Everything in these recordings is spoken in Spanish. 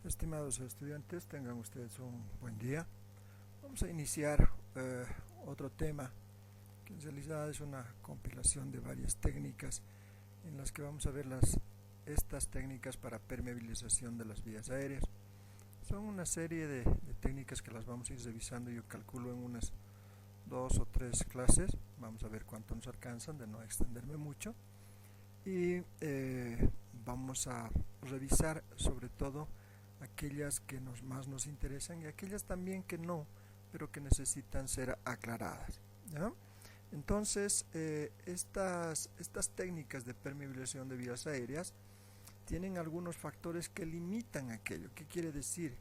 Estimados estudiantes, tengan ustedes un buen día. Vamos a iniciar otro tema que en realidad es una compilación de varias técnicas en las que vamos a ver estas técnicas para permeabilización de las vías aéreas. Son una serie de técnicas que las vamos a ir revisando, yo calculo en unas 2 o 3 clases. Vamos a ver cuánto nos alcanzan, de no extenderme mucho. Y vamos a revisar sobre todo aquellas que más nos interesan y aquellas también que no, pero que necesitan ser aclaradas, ¿ya? Entonces, estas técnicas de permeabilización de vías aéreas tienen algunos factores que limitan aquello. ¿Qué quiere decir?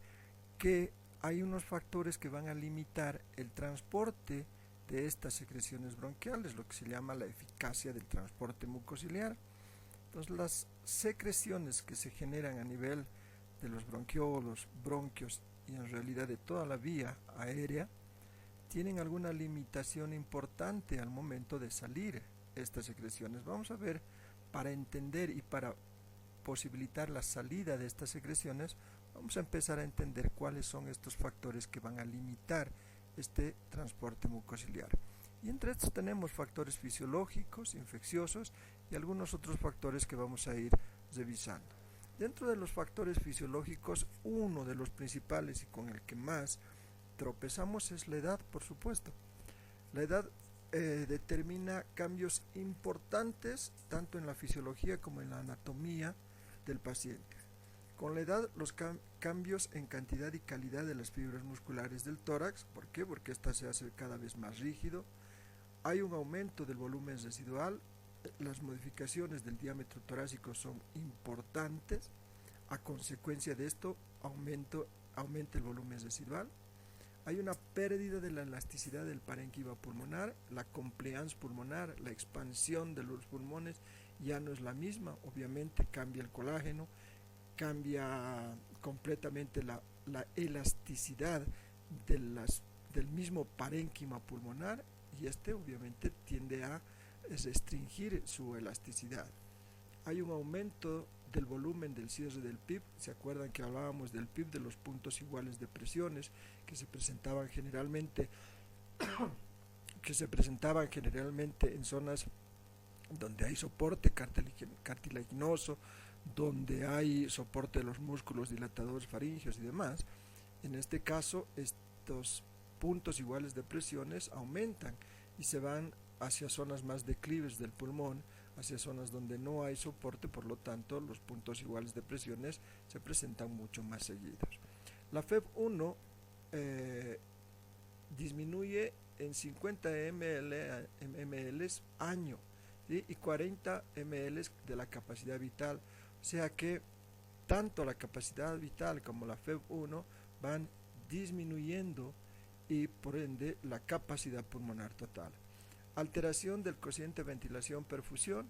Que hay unos factores que van a limitar el transporte de estas secreciones bronquiales, lo que se llama la eficacia del transporte mucociliar. Entonces, las secreciones que se generan a nivel de los bronquiolos, bronquios y en realidad de toda la vía aérea tienen alguna limitación importante al momento de salir estas secreciones. Vamos a ver, para entender y para posibilitar la salida de estas secreciones, vamos a empezar a entender cuáles son estos factores que van a limitar este transporte mucociliar. Y entre estos tenemos factores fisiológicos, infecciosos y algunos otros factores que vamos a ir revisando. Dentro de los factores fisiológicos, uno de los principales y con el que más tropezamos es la edad, por supuesto. La edad determina cambios importantes tanto en la fisiología como en la anatomía del paciente. Con la edad, los cambios en cantidad y calidad de las fibras musculares del tórax. ¿Por qué? Porque ésta se hace cada vez más rígido. Hay un aumento del volumen residual. Las modificaciones del diámetro torácico son importantes. A consecuencia de esto, aumenta el volumen residual. Hay una pérdida de la elasticidad del parénquima pulmonar, la compliance pulmonar, la expansión de los pulmones ya no es la misma, obviamente cambia el colágeno, cambia completamente la elasticidad del mismo parénquima pulmonar y este obviamente tiende a restringir su elasticidad. Hay un aumento del volumen del cierre del PIB. ¿Se acuerdan que hablábamos del PIB, de los puntos iguales de presiones que se presentaban generalmente en zonas donde hay soporte cartilaginoso, donde hay soporte de los músculos dilatadores faringeos y demás? En este caso, estos puntos iguales de presiones aumentan y se van hacia zonas más declives del pulmón, hacia zonas donde no hay soporte, por lo tanto los puntos iguales de presiones se presentan mucho más seguidos. La FEV1 disminuye en 50 ml año, ¿sí? Y 40 ml de la capacidad vital, o sea que tanto la capacidad vital como la FEV1 van disminuyendo y por ende la capacidad pulmonar total. Alteración del cociente ventilación-perfusión,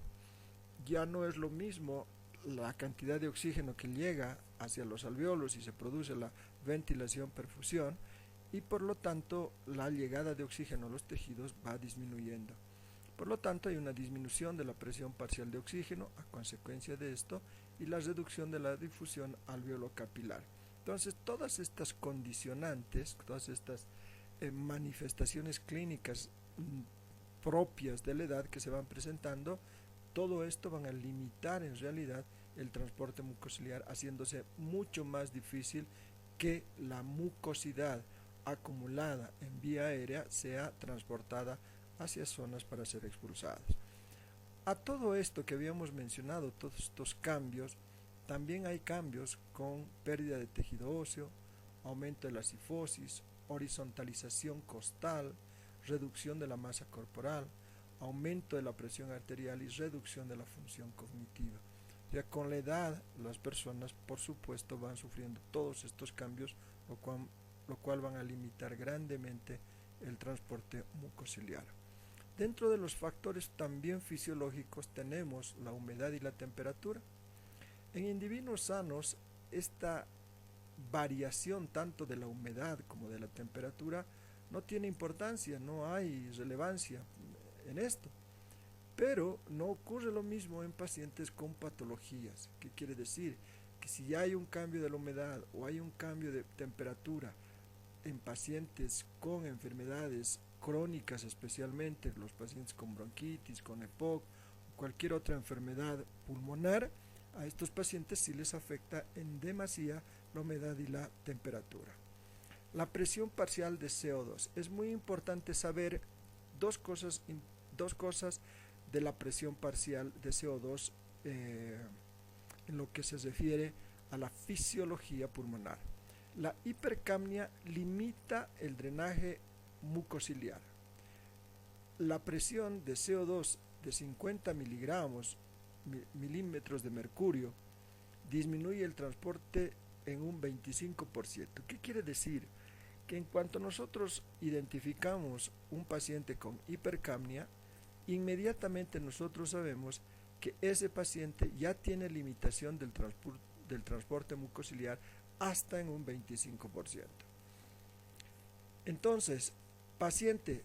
ya no es lo mismo la cantidad de oxígeno que llega hacia los alveolos y se produce la ventilación-perfusión y por lo tanto la llegada de oxígeno a los tejidos va disminuyendo. Por lo tanto hay una disminución de la presión parcial de oxígeno a consecuencia de esto y la reducción de la difusión alveolo-capilar. Entonces todas estas condicionantes, todas estas manifestaciones clínicas propias de la edad que se van presentando, todo esto van a limitar en realidad el transporte mucociliar, haciéndose mucho más difícil que la mucosidad acumulada en vía aérea sea transportada hacia zonas para ser expulsadas. A todo esto que habíamos mencionado, todos estos cambios, también hay cambios con pérdida de tejido óseo, aumento de la cifosis, horizontalización costal, reducción de la masa corporal, aumento de la presión arterial y reducción de la función cognitiva. Ya con la edad, las personas, por supuesto, van sufriendo todos estos cambios, lo cual van a limitar grandemente el transporte mucociliar. Dentro de los factores también fisiológicos tenemos la humedad y la temperatura. En individuos sanos, esta variación tanto de la humedad como de la temperatura no tiene importancia, no hay relevancia en esto. Pero no ocurre lo mismo en pacientes con patologías. ¿Qué quiere decir? que si hay un cambio de la humedad o hay un cambio de temperatura en pacientes con enfermedades crónicas, especialmente los pacientes con bronquitis, con EPOC, cualquier otra enfermedad pulmonar, a estos pacientes sí les afecta en demasía la humedad y la temperatura. La presión parcial de CO2. Es muy importante saber dos cosas de la presión parcial de CO2 en lo que se refiere a la fisiología pulmonar. La hipercapnia limita el drenaje mucociliar. La presión de CO2 de 50 milímetros de mercurio disminuye el transporte en un 25%. ¿Qué quiere decir? Que en cuanto nosotros identificamos un paciente con hipercapnia, inmediatamente nosotros sabemos que ese paciente ya tiene limitación del transporte mucociliar hasta en un 25%. Entonces, paciente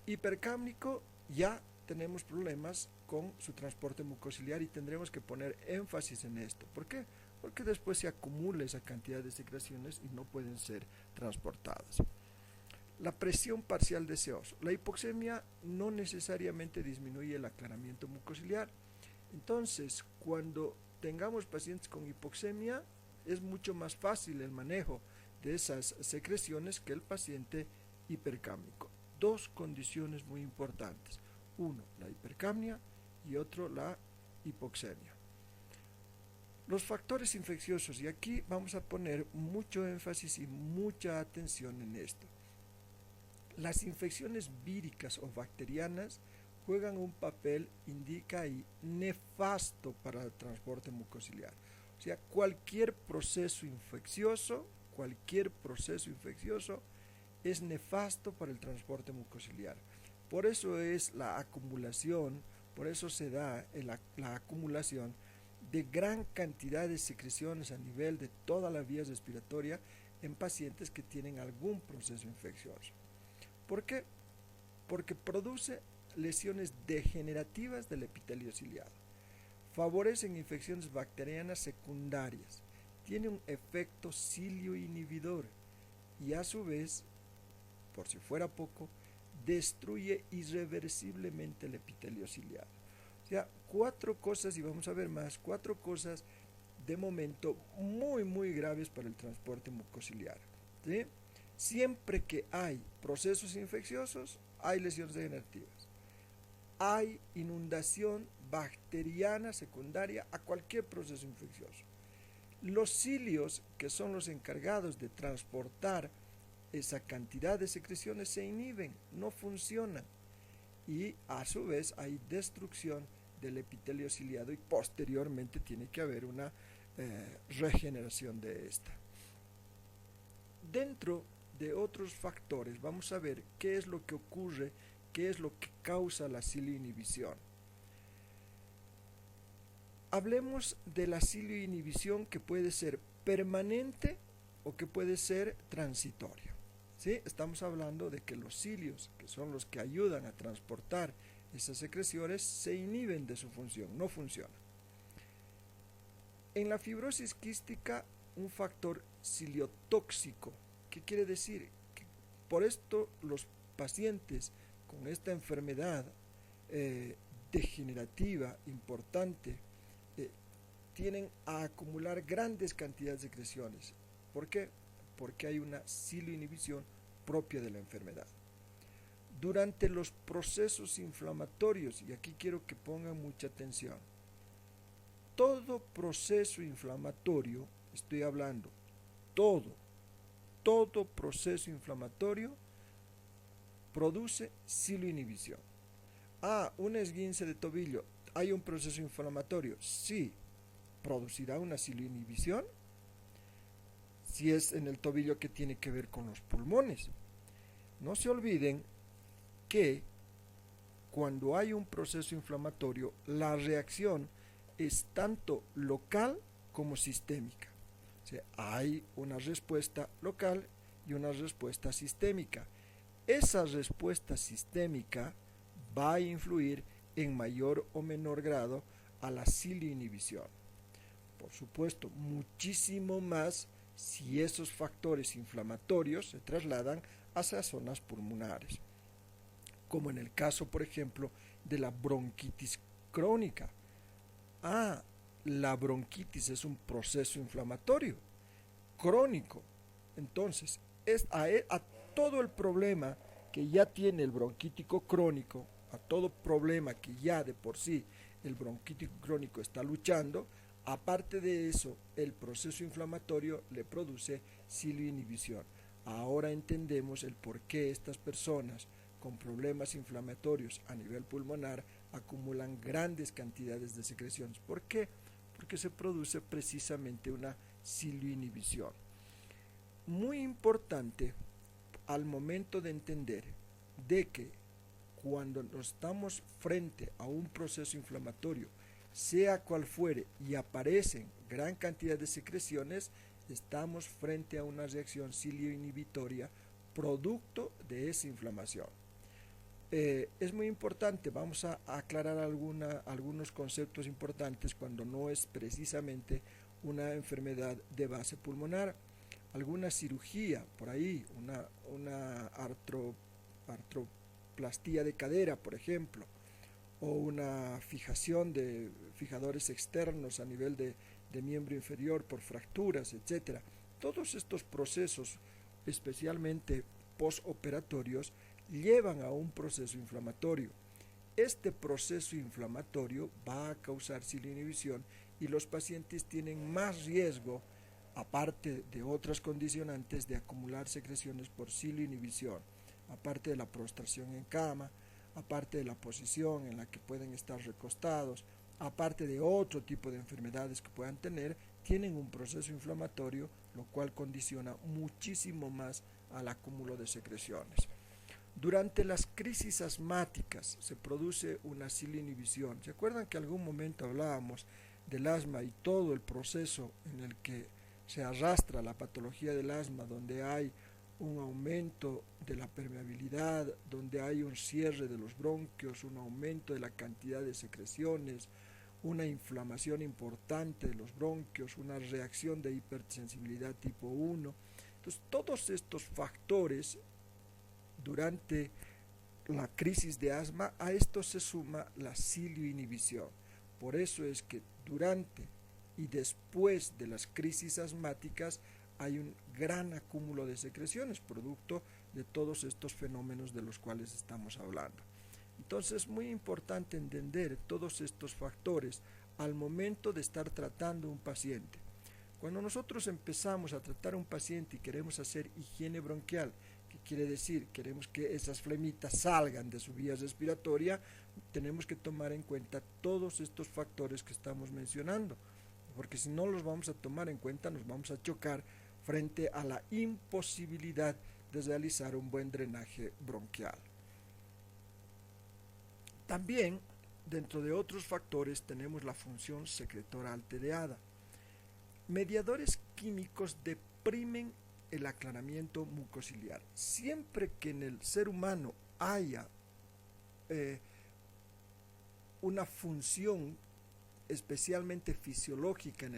hipercápnico, ya tenemos problemas con su transporte mucociliar y tendremos que poner énfasis en esto. ¿Por qué? Porque después se acumula esa cantidad de secreciones y no pueden ser transportadas. La presión parcial de CO2. La hipoxemia no necesariamente disminuye el aclaramiento mucociliar. Entonces, cuando tengamos pacientes con hipoxemia, es mucho más fácil el manejo de esas secreciones que el paciente hipercápnico. Dos condiciones muy importantes. Uno, la hipercapnia, y otro, la hipoxemia. Los factores infecciosos, y aquí vamos a poner mucho énfasis y mucha atención en esto. Las infecciones víricas o bacterianas juegan un papel, indica ahí, nefasto para el transporte mucociliar. O sea, cualquier proceso infeccioso es nefasto para el transporte mucociliar. Por eso es la acumulación, por eso se da la acumulación de gran cantidad de secreciones a nivel de toda la vía respiratoria en pacientes que tienen algún proceso infeccioso. ¿Por qué? Porque produce lesiones degenerativas del epitelio ciliado, favorecen infecciones bacterianas secundarias, tiene un efecto cilioinhibidor y a su vez, por si fuera poco, destruye irreversiblemente el epitelio ciliado. O sea, cuatro cosas, y vamos a ver más, cuatro cosas de momento muy graves para el transporte mucociliar, ¿sí? Siempre que hay procesos infecciosos, hay lesiones degenerativas. Hay inundación bacteriana secundaria a cualquier proceso infeccioso. Los cilios, que son los encargados de transportar esa cantidad de secreciones, se inhiben, no funcionan. Y a su vez hay destrucción del epitelio ciliado y posteriormente tiene que haber una regeneración de esta. Dentro de otros factores, vamos a ver qué es lo que ocurre, qué es lo que causa la cilioinhibición. Hablemos de la cilioinhibición, que puede ser permanente o que puede ser transitoria. ¿Sí? Estamos hablando de que los cilios, que son los que ayudan a transportar esas secreciones, se inhiben de su función, no funcionan. En la fibrosis quística, un factor ciliotóxico. ¿Qué quiere decir? Que por esto los pacientes con esta enfermedad degenerativa importante tienden a acumular grandes cantidades de secreciones. ¿Por qué? Porque hay una cilioinhibición propia de la enfermedad. Durante los procesos inflamatorios, y aquí quiero que pongan mucha atención, todo proceso inflamatorio, estoy hablando, todo proceso inflamatorio produce cilioinhibición. Un esguince de tobillo, ¿hay un proceso inflamatorio? Sí. ¿Producirá una cilioinhibición? Si es en el tobillo, que tiene que ver con los pulmones. No se olviden que cuando hay un proceso inflamatorio, la reacción es tanto local como sistémica. O sea, hay una respuesta local y una respuesta sistémica. Esa respuesta sistémica va a influir en mayor o menor grado a la cilioinhibición. por supuesto, muchísimo más si esos factores inflamatorios se trasladan hacia zonas pulmonares, como en el caso, por ejemplo, de la bronquitis crónica. La bronquitis es un proceso inflamatorio crónico. Entonces, a todo el problema que ya tiene el bronquítico crónico, a todo problema que ya de por sí el bronquítico crónico está luchando, aparte de eso, el proceso inflamatorio le produce ciliinhibición. Ahora entendemos el por qué estas personas con problemas inflamatorios a nivel pulmonar acumulan grandes cantidades de secreciones. ¿Por qué? Porque se produce precisamente una ciliinhibición. Muy importante al momento de entender de que cuando nos estamos frente a un proceso inflamatorio, sea cual fuere, y aparecen gran cantidad de secreciones, estamos frente a una reacción cilioinhibitoria producto de esa inflamación. Es muy importante, vamos a aclarar algunos conceptos importantes cuando no es precisamente una enfermedad de base pulmonar. Alguna cirugía, por ahí, una artroplastía de cadera, por ejemplo, o una fijación de fijadores externos a nivel de miembro inferior por fracturas, etcétera. Todos estos procesos, especialmente postoperatorios, llevan a un proceso inflamatorio. Este proceso inflamatorio va a causar ciliinhibición y los pacientes tienen más riesgo, aparte de otras condicionantes, de acumular secreciones por ciliinhibición, aparte de la prostración en cama, aparte de la posición en la que pueden estar recostados, aparte de otro tipo de enfermedades que puedan tener, tienen un proceso inflamatorio, lo cual condiciona muchísimo más al acúmulo de secreciones. Durante las crisis asmáticas se produce una ciliinhibición. ¿Se acuerdan que en algún momento hablábamos del asma y todo el proceso en el que se arrastra la patología del asma, donde hay un aumento de la permeabilidad, donde hay un cierre de los bronquios, un aumento de la cantidad de secreciones, una inflamación importante de los bronquios, una reacción de hipersensibilidad tipo 1? Entonces, todos estos factores durante la crisis de asma, a esto se suma la cilioinhibición. Por eso es que durante y después de las crisis asmáticas hay un gran acúmulo de secreciones, producto de todos estos fenómenos de los cuales estamos hablando. Entonces es muy importante entender todos estos factores al momento de estar tratando un paciente. Cuando nosotros empezamos a tratar a un paciente y queremos hacer higiene bronquial, que quiere decir, queremos que esas flemitas salgan de su vía respiratoria, tenemos que tomar en cuenta todos estos factores que estamos mencionando, porque si no los vamos a tomar en cuenta, nos vamos a chocar frente a la imposibilidad de realizar un buen drenaje bronquial. También, dentro de otros factores, tenemos la función secretora alterada. Mediadores químicos deprimen el aclaramiento mucociliar. Siempre que en el ser humano haya una función especialmente fisiológica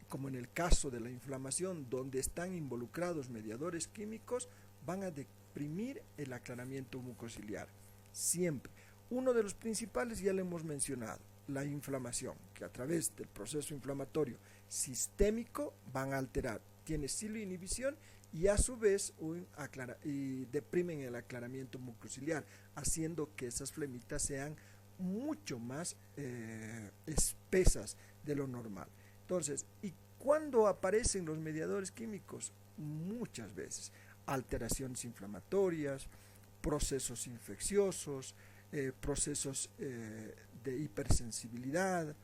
como en el caso de la inflamación, donde están involucrados mediadores químicos, van a deprimir el aclaramiento mucociliar. Siempre. Uno de los principales ya lo hemos mencionado, la inflamación, que a través del proceso inflamatorio sistémico van a alterar, tiene cilioinhibición y a su vez deprimen el aclaramiento mucociliar, haciendo que esas flemitas sean mucho más espesas de lo normal. Entonces, ¿y cuándo aparecen los mediadores químicos? Muchas veces. Alteraciones inflamatorias, procesos infecciosos, procesos de hipersensibilidad,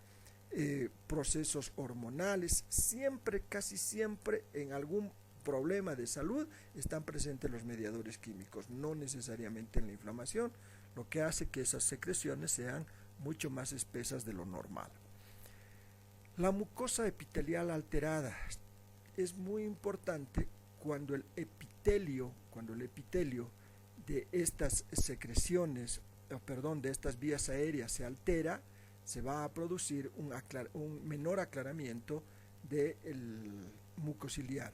procesos hormonales, casi siempre en algún problema de salud están presentes los mediadores químicos, no necesariamente en la inflamación, lo que hace que esas secreciones sean mucho más espesas de lo normal. La mucosa epitelial alterada es muy importante cuando el epitelio de estas secreciones, de estas vías aéreas se altera, se va a producir un menor aclaramiento del muco ciliar.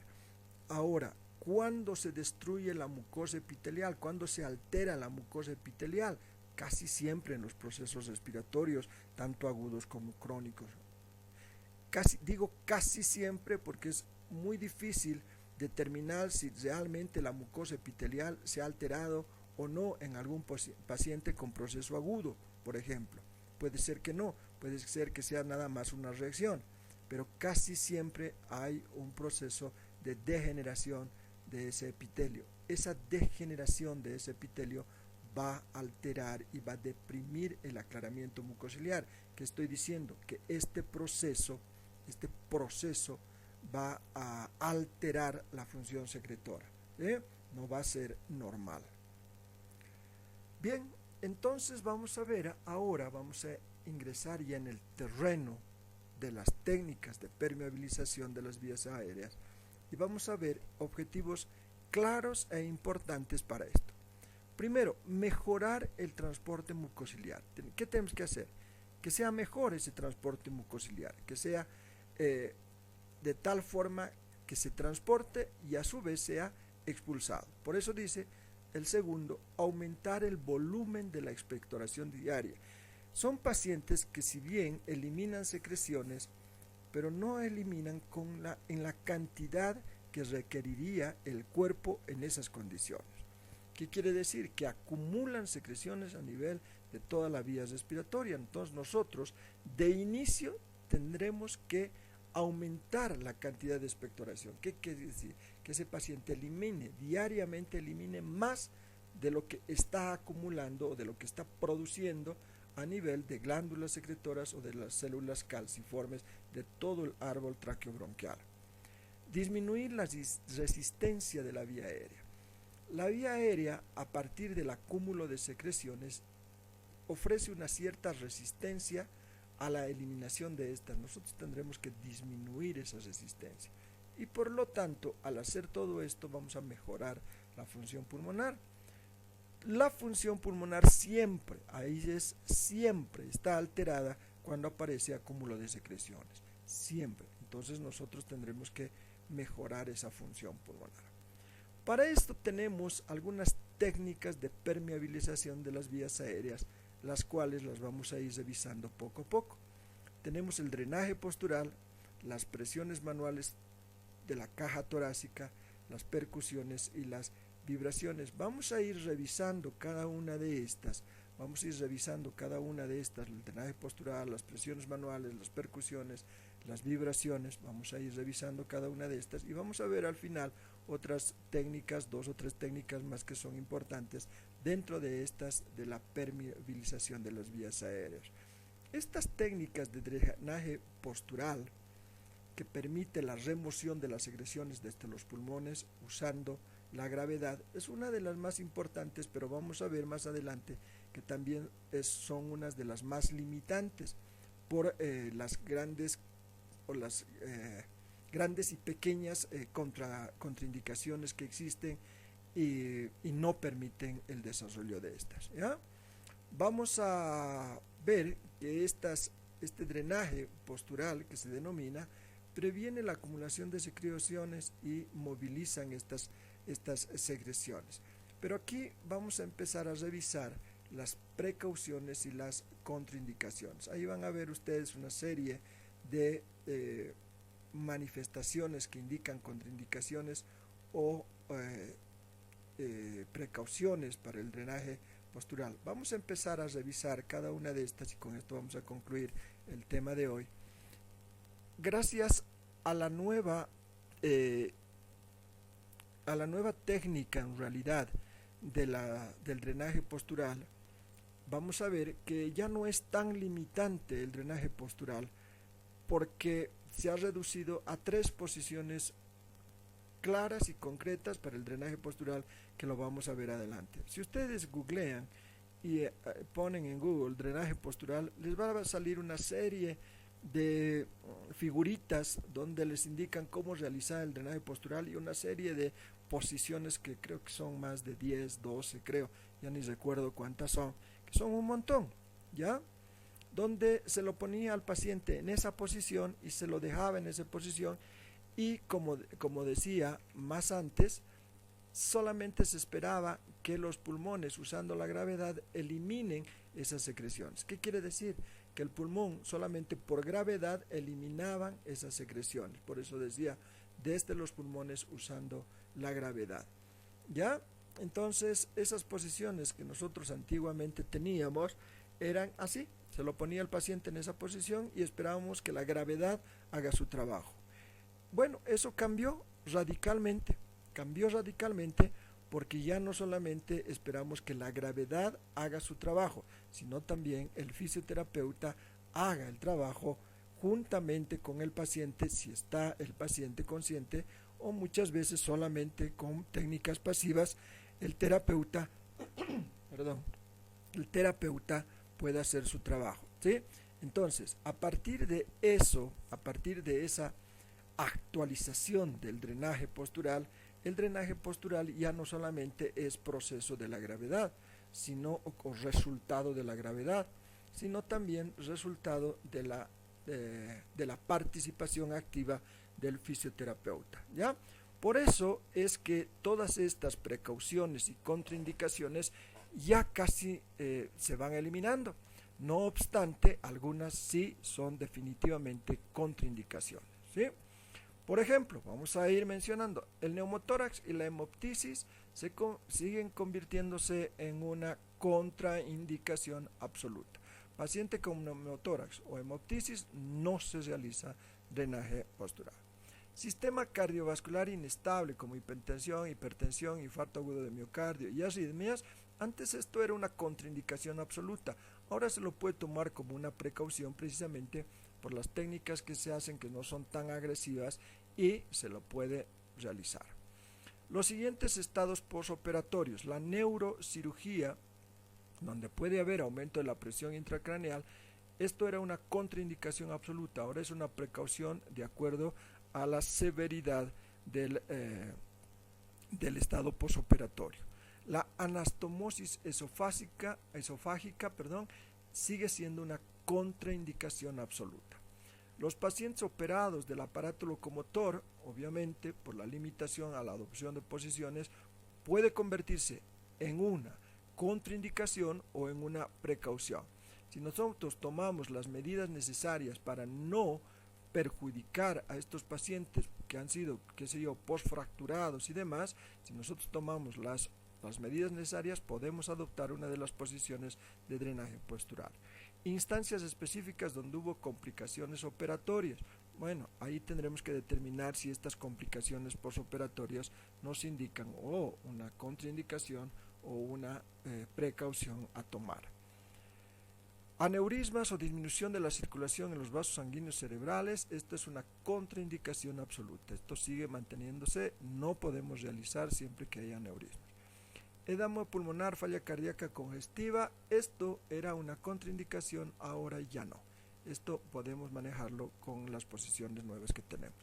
Ahora, ¿cuándo se destruye la mucosa epitelial? ¿Cuándo se altera la mucosa epitelial? Casi siempre en los procesos respiratorios, tanto agudos como crónicos. Digo casi siempre porque es muy difícil determinar si realmente la mucosa epitelial se ha alterado o no en algún paciente con proceso agudo, por ejemplo. Puede ser que no, puede ser que sea nada más una reacción, pero casi siempre hay un proceso de degeneración de ese epitelio. Esa degeneración de ese epitelio va a alterar y va a deprimir el aclaramiento mucociliar. ¿Qué estoy diciendo? Que este proceso va a alterar la función secretora, no va a ser normal. Bien, entonces vamos a ver, ahora vamos a ingresar ya en el terreno de las técnicas de permeabilización de las vías aéreas y vamos a ver objetivos claros e importantes para esto. Primero, mejorar el transporte mucociliar. ¿Qué tenemos que hacer? Que sea mejor ese transporte mucociliar, que sea de tal forma que se transporte y a su vez sea expulsado. Por eso dice el segundo, aumentar el volumen de la expectoración diaria. Son pacientes que si bien eliminan secreciones, pero no eliminan en la cantidad que requeriría el cuerpo en esas condiciones. ¿Qué quiere decir? Que acumulan secreciones a nivel de toda la vía respiratoria. Entonces nosotros de inicio tendremos que aumentar la cantidad de expectoración. ¿Qué quiere decir? Que ese paciente diariamente elimine más de lo que está acumulando o de lo que está produciendo a nivel de glándulas secretoras o de las células calciformes de todo el árbol traqueobronquial. Disminuir la resistencia de la vía aérea. La vía aérea, a partir del acúmulo de secreciones, ofrece una cierta resistencia a la eliminación de estas. Nosotros tendremos que disminuir esa resistencia y por lo tanto al hacer todo esto vamos a mejorar la función pulmonar. La función pulmonar siempre está alterada cuando aparece acúmulo de secreciones, siempre. Entonces nosotros tendremos que mejorar esa función pulmonar. Para esto tenemos algunas técnicas de permeabilización de las vías aéreas, las cuales las vamos a ir revisando poco a poco. Tenemos el drenaje postural, las presiones manuales de la caja torácica, las percusiones y las vibraciones. Vamos a ir revisando cada una de estas. El drenaje postural, las presiones manuales, las percusiones, las vibraciones. Vamos a ir revisando cada una de estas y vamos a ver al final otras técnicas, 2 o 3 técnicas más que son importantes dentro de estas de la permeabilización de las vías aéreas. Estas técnicas de drenaje postural que permite la remoción de las secreciones desde los pulmones usando la gravedad es una de las más importantes, pero vamos a ver más adelante que también son unas de las más limitantes por las grandes y pequeñas contraindicaciones que existen y no permiten el desarrollo de estas, ¿ya? Vamos a ver que este drenaje postural que se denomina previene la acumulación de secreciones y movilizan estas secreciones. Pero aquí vamos a empezar a revisar las precauciones y las contraindicaciones. Ahí van a ver ustedes una serie de manifestaciones que indican contraindicaciones o precauciones para el drenaje postural. Vamos a empezar a revisar cada una de estas y con esto vamos a concluir el tema de hoy. Gracias a la nueva técnica en realidad del drenaje postural, vamos a ver que ya no es tan limitante el drenaje postural porque se ha reducido a 3 posiciones claras y concretas para el drenaje postural que lo vamos a ver adelante. Si ustedes googlean y ponen en Google drenaje postural, les va a salir una serie de figuritas donde les indican cómo realizar el drenaje postural y una serie de posiciones que creo que son más de 10, 12 creo, ya ni recuerdo cuántas son, que son un montón, ¿ya? donde se lo ponía al paciente en esa posición y se lo dejaba en esa posición, y como decía más antes, solamente se esperaba que los pulmones, usando la gravedad, eliminen esas secreciones. ¿Qué quiere decir? Que el pulmón solamente por gravedad eliminaban esas secreciones. Por eso decía, desde los pulmones usando la gravedad. ¿Ya? Entonces, esas posiciones que nosotros antiguamente teníamos eran así. Se lo ponía el paciente en esa posición y esperábamos que la gravedad haga su trabajo. Bueno, eso cambió radicalmente porque ya no solamente esperamos que la gravedad haga su trabajo, sino también el fisioterapeuta haga el trabajo juntamente con el paciente, si está el paciente consciente, o muchas veces solamente con técnicas pasivas el terapeuta puede hacer su trabajo, ¿sí? Entonces, a partir de esa actualización del drenaje postural, el drenaje postural ya no solamente es proceso de la gravedad, sino o resultado de la gravedad, sino también resultado de la participación activa del fisioterapeuta, ¿ya? Por eso es que todas estas precauciones y contraindicaciones ya casi se van eliminando. No obstante, algunas sí son definitivamente contraindicaciones, ¿sí? Por ejemplo, vamos a ir mencionando, el neumotórax y la hemoptisis siguen convirtiéndose en una contraindicación absoluta. Paciente con neumotórax o hemoptisis no se realiza drenaje postural. Sistema cardiovascular inestable como hipertensión, infarto agudo de miocardio y arritmias. Antes esto era una contraindicación absoluta, ahora se lo puede tomar como una precaución precisamente por las técnicas que se hacen, que no son tan agresivas, y se lo puede realizar. Los siguientes estados posoperatorios: la neurocirugía, donde puede haber aumento de la presión intracraneal. Esto era una contraindicación absoluta, ahora es una precaución de acuerdo a la severidad del estado posoperatorio. La anastomosis esofágica, sigue siendo una contraindicación absoluta. Los pacientes operados del aparato locomotor, obviamente por la limitación a la adopción de posiciones, puede convertirse en una contraindicación o en una precaución. Si nosotros tomamos las medidas necesarias para no perjudicar a estos pacientes que han sido, postfracturados y demás, si nosotros tomamos las medidas necesarias, podemos adoptar una de las posiciones de drenaje postural. Instancias específicas donde hubo complicaciones operatorias. Bueno, ahí tendremos que determinar si estas complicaciones postoperatorias nos indican o una contraindicación o una precaución a tomar. Aneurismas o disminución de la circulación en los vasos sanguíneos cerebrales. Esto es una contraindicación absoluta. Esto sigue manteniéndose, no podemos realizar siempre que haya aneurismas. Edema pulmonar, falla cardíaca congestiva. Esto era una contraindicación, ahora ya no. Esto podemos manejarlo con las posiciones nuevas que tenemos.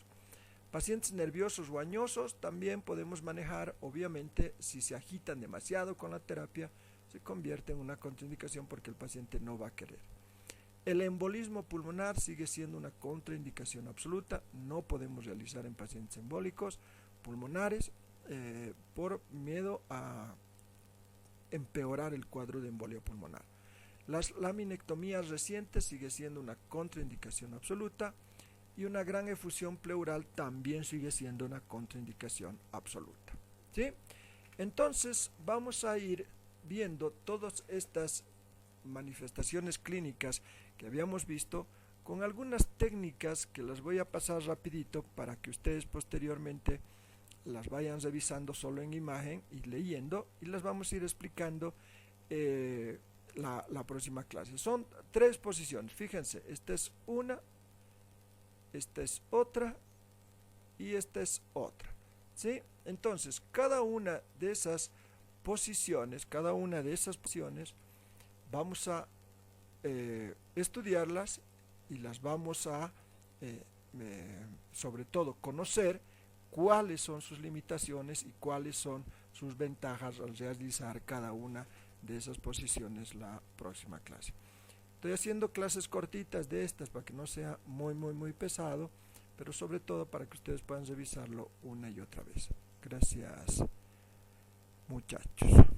Pacientes nerviosos o añosos también podemos manejar, obviamente si se agitan demasiado con la terapia, se convierte en una contraindicación porque el paciente no va a querer. El embolismo pulmonar sigue siendo una contraindicación absoluta, no podemos realizar en pacientes embólicos pulmonares por miedo a empeorar el cuadro de embolia pulmonar. Las laminectomías recientes sigue siendo una contraindicación absoluta, y una gran efusión pleural también sigue siendo una contraindicación absoluta, ¿sí? Entonces vamos a ir viendo todas estas manifestaciones clínicas que habíamos visto con algunas técnicas que las voy a pasar rapidito para que ustedes posteriormente las vayan revisando solo en imagen y leyendo, y las vamos a ir explicando la próxima clase. Son 3 posiciones, fíjense, esta es una, esta es otra y esta es otra, ¿sí? Entonces cada una de esas posiciones, vamos a estudiarlas y las vamos a sobre todo conocer cuáles son sus limitaciones y cuáles son sus ventajas al realizar cada una de esas posiciones la próxima clase. Estoy haciendo clases cortitas de estas para que no sea muy pesado, pero sobre todo para que ustedes puedan revisarlo una y otra vez. Gracias, muchachos.